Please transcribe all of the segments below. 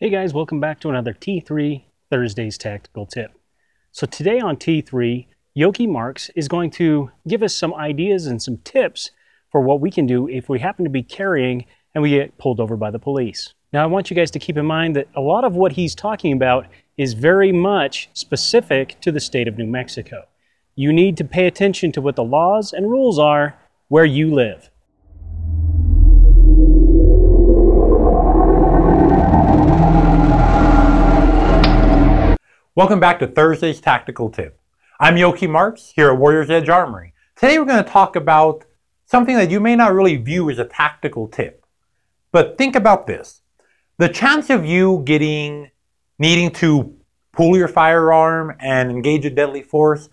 Hey guys, welcome back to another T3 Thursdays Tactical Tip. So today on T3, Yoki Maurx is going to give us some ideas and some tips for what we can do if we happen to be carrying and we get pulled over by the police. Now I want you guys to keep in mind that a lot of what he's talking about is very much specific to the state of New Mexico. You need to pay attention to what the laws and rules are where you live. Welcome back to Thursday's Tactical Tip. I'm Yoki Maurx here at Warrior's Edge Armory. Today we're going to talk about something that you may not really view as a tactical tip. But think about this. The chance of you needing to pull your firearm and engage a deadly force,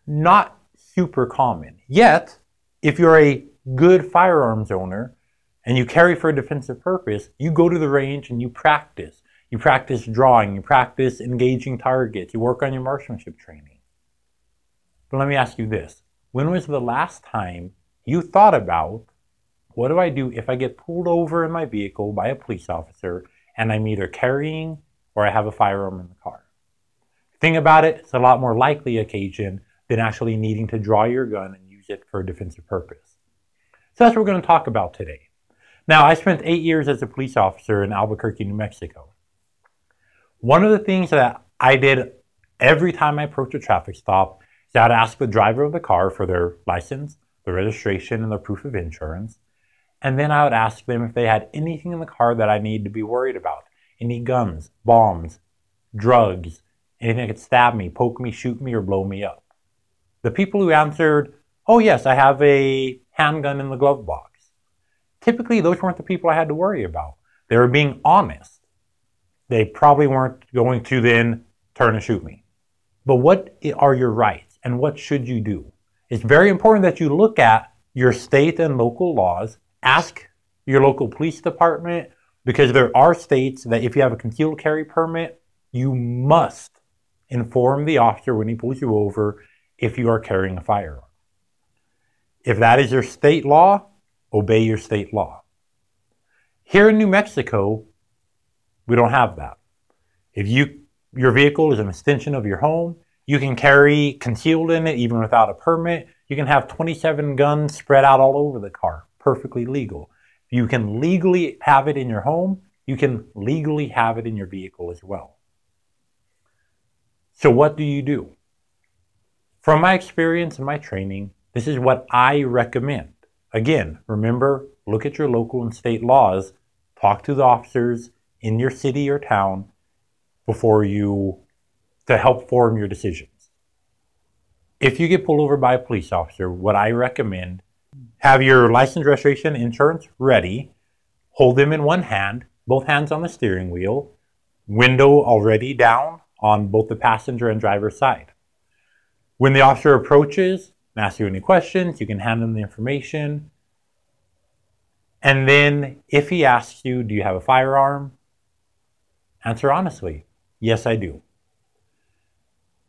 not super common. Yet, if you're a good firearms owner and you carry for a defensive purpose, you go to the range and you practice. You practice drawing, you practice engaging targets, you work on your marksmanship training. But let me ask you this. When was the last time you thought about, what do I do if I get pulled over in my vehicle by a police officer and I'm either carrying or I have a firearm in the car? Think about it, it's a lot more likely occasion than actually needing to draw your gun and use it for a defensive purpose. So that's what we're going to talk about today. Now, I spent 8 years as a police officer in Albuquerque, New Mexico. One of the things that I did every time I approached a traffic stop is I'd ask the driver of the car for their license, their registration, and their proof of insurance. And then I would ask them if they had anything in the car that I needed to be worried about. Any guns, bombs, drugs, anything that could stab me, poke me, shoot me, or blow me up. The people who answered, oh yes, I have a handgun in the glove box. Typically, those weren't the people I had to worry about. They were being honest. They probably weren't going to then turn and shoot me. But what are your rights and what should you do? It's very important that you look at your state and local laws. Ask your local police department, because there are states that if you have a concealed carry permit, you must inform the officer when he pulls you over if you are carrying a firearm. If that is your state law, obey your state law. Here in New Mexico, we don't have that. If your vehicle is an extension of your home, you can carry concealed in it even without a permit. You can have 27 guns spread out all over the car, perfectly legal. You can legally have it in your home. You can legally have it in your vehicle as well. So what do you do? From my experience and my training, this is what I recommend. Again, remember, look at your local and state laws, talk to the officers in your city or town to help form your decisions. If you get pulled over by a police officer, what I recommend, have your license, registration, insurance ready, hold them in one hand, both hands on the steering wheel, window already down on both the passenger and driver's side. When the officer approaches and asks you any questions, you can hand them the information. And then if he asks you, do you have a firearm? Answer honestly, yes, I do.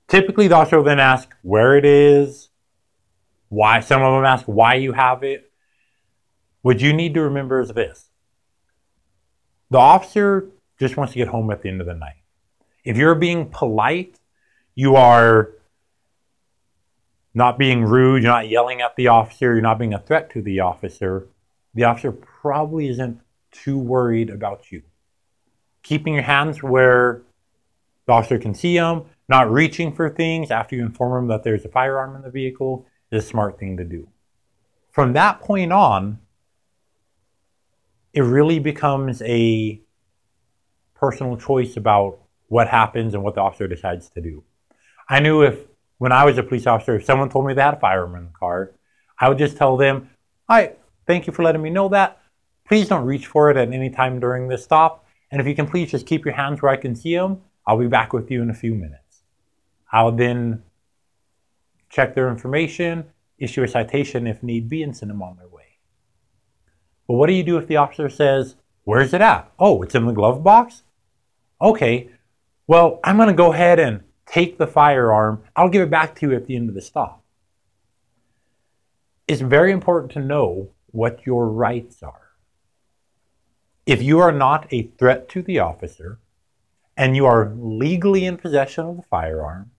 Typically, the officer will then ask where it is, why. Some of them ask why you have it. What you need to remember is this. The officer just wants to get home at the end of the night. If you're being polite, you are not being rude, you're not yelling at the officer, you're not being a threat to the officer probably isn't too worried about you. Keeping your hands where the officer can see them, not reaching for things after you inform them that there's a firearm in the vehicle is a smart thing to do. From that point on, it really becomes a personal choice about what happens and what the officer decides to do. I knew when I was a police officer, if someone told me they had a firearm in the car, I would just tell them, hi, thank you for letting me know that. Please don't reach for it at any time during this stop. And if you can please just keep your hands where I can see them, I'll be back with you in a few minutes. I'll then check their information, issue a citation if need be, and send them on their way. But what do you do if the officer says, where's it at? Oh, it's in the glove box? Okay, well, I'm going to go ahead and take the firearm. I'll give it back to you at the end of the stop. It's very important to know what your rights are. If you are not a threat to the officer, and you are legally in possession of the firearm,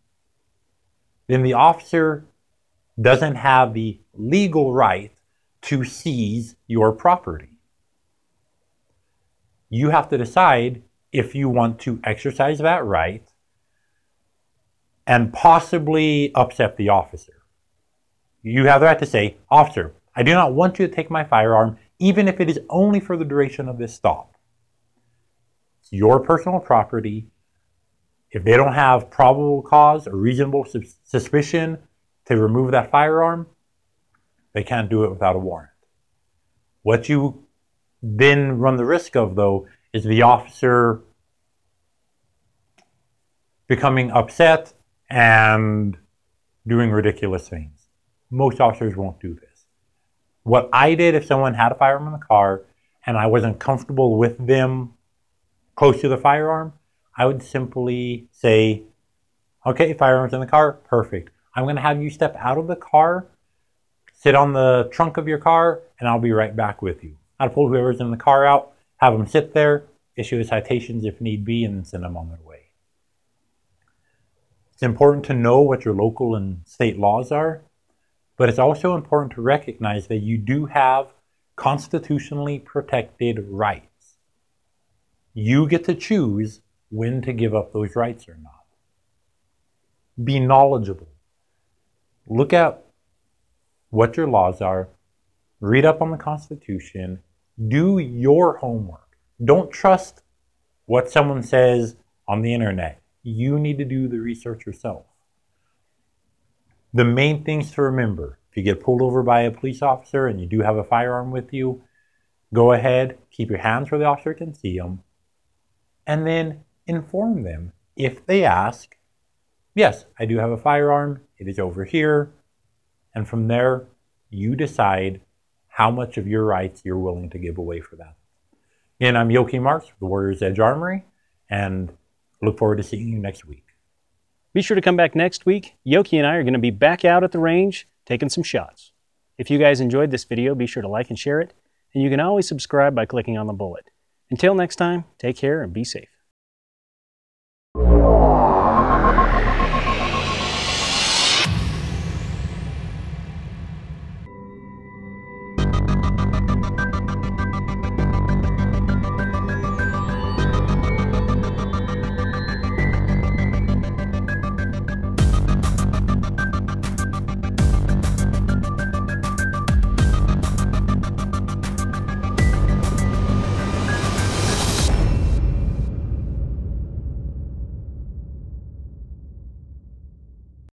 then the officer doesn't have the legal right to seize your property. You have to decide if you want to exercise that right and possibly upset the officer. You have the right to say, "Officer, I do not want you to take my firearm, even if it is only for the duration of this stop. It's your personal property. If they don't have probable cause or reasonable suspicion to remove that firearm, they can't do it without a warrant." What you then run the risk of, though, is the officer becoming upset and doing ridiculous things. Most officers won't do this. What I did if someone had a firearm in the car and I wasn't comfortable with them close to the firearm, I would simply say, "Okay, firearms in the car, perfect. I'm going to have you step out of the car, sit on the trunk of your car, and I'll be right back with you." I'd pull whoever's in the car out, have them sit there, issue the citations if need be, and then send them on their way. It's important to know what your local and state laws are, but it's also important to recognize that you do have constitutionally protected rights. You get to choose when to give up those rights or not. Be knowledgeable. Look at what your laws are. Read up on the Constitution. Do your homework. Don't trust what someone says on the internet. You need to do the research yourself. The main things to remember: if you get pulled over by a police officer and you do have a firearm with you, go ahead, keep your hands where the officer can see them, and then inform them if they ask, "Yes, I do have a firearm, it is over here," and from there, you decide how much of your rights you're willing to give away for that. Again, I'm Yoki Maurx with the Warrior's Edge Armory, and look forward to seeing you next week. Be sure to come back next week. Yoki and I are going to be back out at the range taking some shots. If you guys enjoyed this video, be sure to like and share it, and you can always subscribe by clicking on the bullet. Until next time, take care and be safe.